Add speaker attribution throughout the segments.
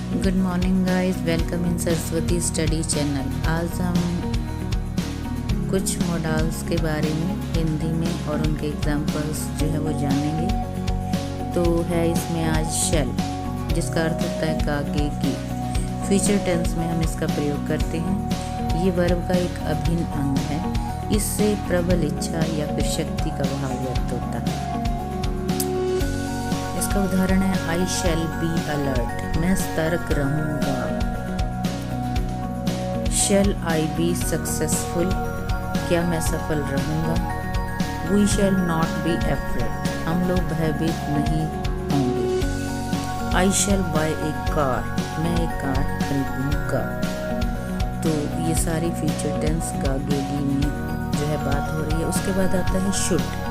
Speaker 1: Good morning guys, welcome in Saraswati study channel. आज हम कुछ मॉडल्स के बारे में हिंदी में और उनके एग्जांपल्स जो है वो जानेंगे। तो है इसमें आज शेल, जिसका अर्थ होता है कागे की। फ्यूचर टेंस में हम इसका प्रयोग करते हैं। ये वर्ब का एक अभिन्न अंग है। इससे प्रबल इच्छा या फिर शक्ति का भाव व्यक्त होता है। इसका उदाहरण है आई शैल बी अलर्ट, मैं सतर्क रहूंगा। शैल आई बी सक्सेसफुल, क्या मैं सफल रहूंगा। We shall not be afraid, हम लोग भयभीत नहीं होंगे। आई शैल बाय ए कार, मैं एक कार खरीदूंगा। तो ये सारी फ्यूचर टेंस गागेगी में जो है बात हो रही है। उसके बाद आता है शुड।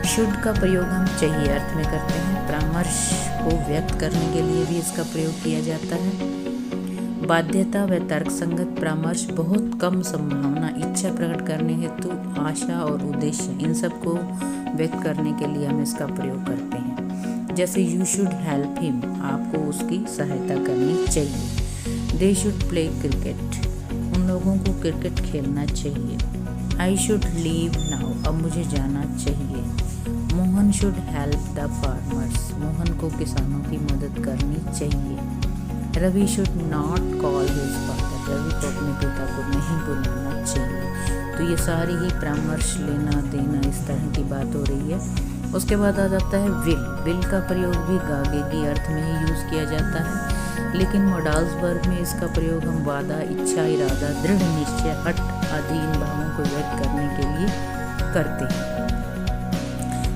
Speaker 1: शुड का प्रयोग हम चाहिए अर्थ में करते हैं। परामर्श को व्यक्त करने के लिए भी इसका प्रयोग किया जाता है। बाध्यता व तर्कसंगत परामर्श, बहुत कम संभावना, इच्छा प्रकट करने हेतु, आशा और उद्देश्य, इन सब को व्यक्त करने के लिए हम इसका प्रयोग करते हैं। जैसे यू शुड हेल्प हिम, आपको उसकी सहायता करनी चाहिए। दे शुड प्ले क्रिकेट, उन लोगों को क्रिकेट खेलना चाहिए। आई शुड लीव नाउ, अब मुझे जाना चाहिए। Mohan should help the farmers, Mohan को किसानों की मदद करनी चाहिए। Ravi should not call his father, Ravi को अपने पिता को नहीं बुलाना चाहिए। तो ये सारी ही परामर्श लेना देना इस तरह की बात हो रही है। उसके बाद आ जाता है विल। विल का प्रयोग भी गागेगी अर्थ में ही यूज़ किया जाता है, लेकिन मॉडल्स वर्ब में इसका प्रयोग हम वादा, इच्छा, इरादा, दृढ़ निश्चय, हठ आदि इन भावों को व्यक्त करने के लिए करते हैं।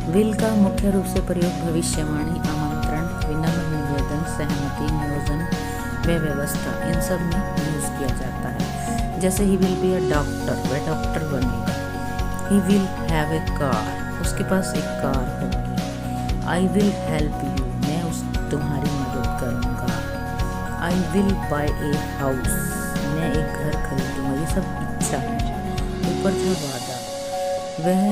Speaker 1: विल का मुख्य रूप से प्रयोग भविष्यवाणी, आमंत्रण, विनम्र निवेदन, सहमति, नियोजन व व्यवस्था, इन सब में यूज किया जाता है। जैसे he will be a doctor, वह डॉक्टर बनेगा। He will have a car, उसके पास एक कार होगी। आई विल हेल्प यू, मैं तुम्हारी मदद करूँगा। I will buy a house, मैं एक घर खरीदूँगा। ये सब इच्छा है। ऊपर था वादा, वह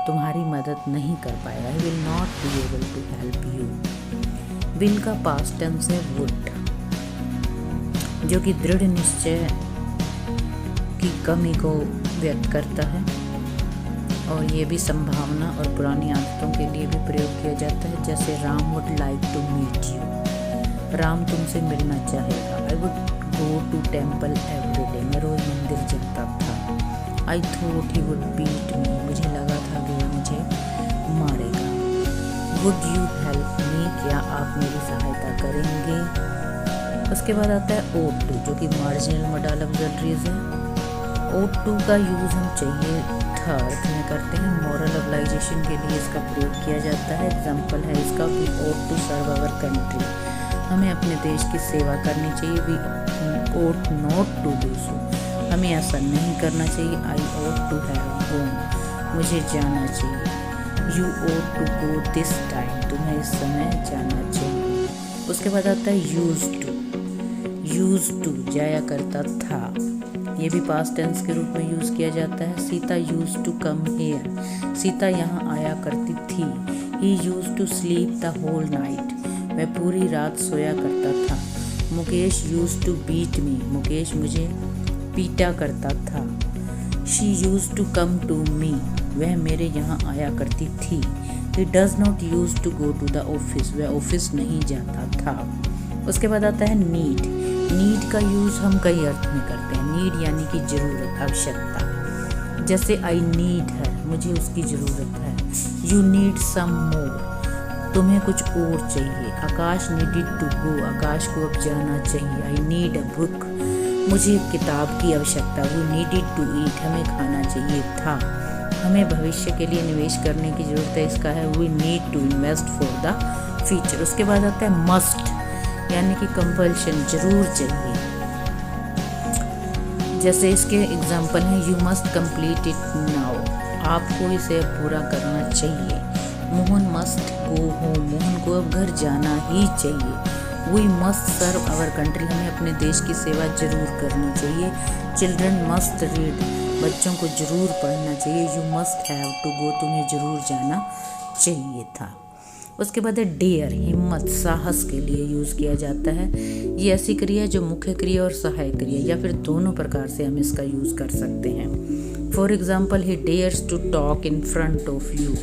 Speaker 1: तुम्हारी मदद नहीं कर पाएगा। I will not be able to help you. Will का पास्ट टेंस है वुड, जो कि दृढ़ निश्चय की कमी को व्यक्त करता है। और ये भी संभावना और पुरानी आदतों के लिए भी प्रयोग किया जाता है। जैसे Ram would like to meet you, Ram तुमसे मिलना चाहेगा। I would go to temple every day, मैं रोज मंदिर जाता था। I thought he would beat me, मुझे लगा था कि वह मुझे मारेगा। वुड यू हेल्प मी, क्या आप मेरी सहायता करेंगे। उसके बाद आता है ought to, जो कि मार्जिनल मॉडल ऑक्सिलरीज है। ought to का यूज़ हम चाहिए था अर्थ में करते हैं। मॉरल ऑब्लाइजेशन के लिए इसका प्रयोग किया जाता है। एग्जाम्पल है इसका, we ought to serve our country, हमें अपने देश की सेवा करनी चाहिए। We ought not to do so, हमें ऐसा नहीं करना चाहिए। आई ought to have gone, मुझे जाना चाहिए। You ought to go this time, तुम्हें इस समय जाना चाहिए। उसके बाद आता है used to। used to जाया करता था, ये भी पास्ट टेंस के रूप में यूज़ किया जाता है। Sita used to come here, Sita यहाँ आया करती थी। he used to sleep the whole night, वह पूरी रात सोया करता था। Mukesh used to beat me, Mukesh मुझे पीटा करता था। She used to come to me, वह मेरे यहाँ आया करती थी। He does not used to go to the office, वह ऑफिस नहीं जाता था। उसके बाद आता है नीड। नीड का यूज़ हम कई अर्थ में करते हैं। नीड यानी कि जरूरत, आवश्यकता। जैसे आई नीड हर, मुझे उसकी ज़रूरत है। यू नीड सम मोर, तुम्हें कुछ और चाहिए। आकाश नीडेड टू गो, आकाश को अब जाना चाहिए। आई नीड अ बुक, मुझे किताब की आवश्यकता। वो नीडेड टू ईट, हमें खाना चाहिए था। हमें भविष्य के लिए निवेश करने की ज़रूरत है, इसका है we need to invest for the future. उसके बाद आता है मस्ट, यानी कि कंपल्शन, जरूर चाहिए। जैसे इसके एग्जाम्पल हैं, you must complete it now, आपको इसे पूरा करना चाहिए। Mohan must go home, Mohan को अब घर जाना ही चाहिए। We must serve our country, हमें अपने देश की सेवा जरूर करनी चाहिए। चिल्ड्रन मस्ट रीड, बच्चों को जरूर पढ़ना चाहिए। You must have to go, तुम्हें जरूर जाना चाहिए था। उसके बाद है डेयर, हिम्मत, साहस के लिए यूज़ किया जाता है। ये ऐसी क्रिया है जो मुख्य क्रिया और सहायक क्रिया या फिर दोनों प्रकार से हम इसका यूज़ कर सकते हैं। For example, he dares to talk in front of you,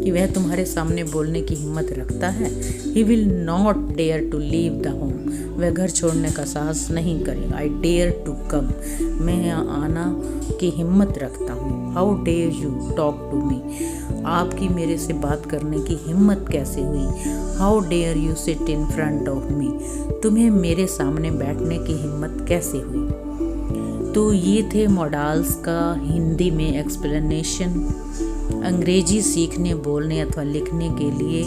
Speaker 1: कि वह तुम्हारे सामने बोलने की हिम्मत रखता है। He will not dare to leave the home, वह घर छोड़ने का साहस नहीं करेगा। आई डेयर टू कम, मैं यहाँ आना की हिम्मत रखता हूँ। How dare you talk to me, आपकी मेरे से बात करने की हिम्मत कैसे हुई। How dare you sit in front of me, तुम्हें मेरे सामने बैठने की हिम्मत कैसे हुई। तो ये थे मॉडल्स का हिंदी में एक्सप्लेनेशन। अंग्रेजी सीखने, बोलने अथवा लिखने के लिए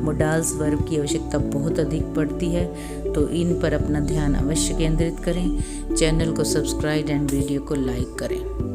Speaker 1: मॉडल्स वर्ब की आवश्यकता बहुत अधिक पड़ती है, तो इन पर अपना ध्यान अवश्य केंद्रित करें। चैनल को सब्सक्राइब एंड वीडियो को लाइक करें।